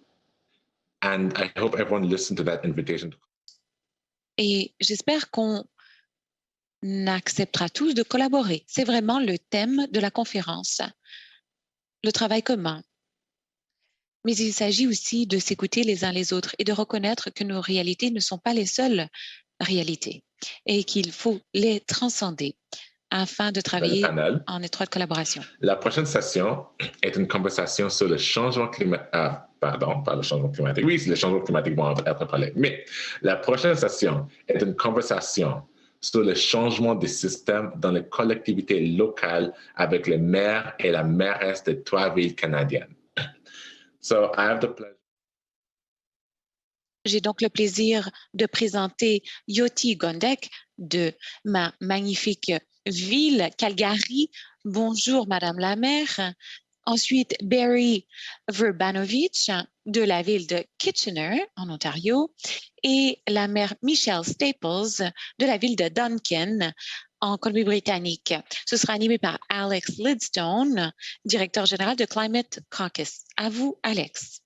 And I hope everyone listened to that invitation. Et j'espère qu'on acceptera tous de collaborer. C'est vraiment le thème de la conférence, le travail commun. Mais il s'agit aussi de s'écouter les uns les autres et de reconnaître que nos réalités ne sont pas les seules réalités et qu'il faut les transcender afin de travailler en étroite collaboration. La prochaine session est une conversation sur le changement climatique. Pardon, pas le changement climatique. Oui, le changement climatique va être parlé. Mais la prochaine session est une conversation sur le changement des systèmes dans les collectivités locales avec les maires et la mairesse de 3 villes canadiennes. So I have the pleasure. J'ai donc le plaisir de présenter Yoti Gondek de ma magnifique ville, Calgary. Bonjour, Madame la maire. Ensuite, Barry Verbanovich de la ville de Kitchener, en Ontario, et la maire Michelle Staples de la ville de Duncan, en Colombie-Britannique. Ce sera animé par Alex Lidstone, directeur général de Climate Caucus. À vous, Alex.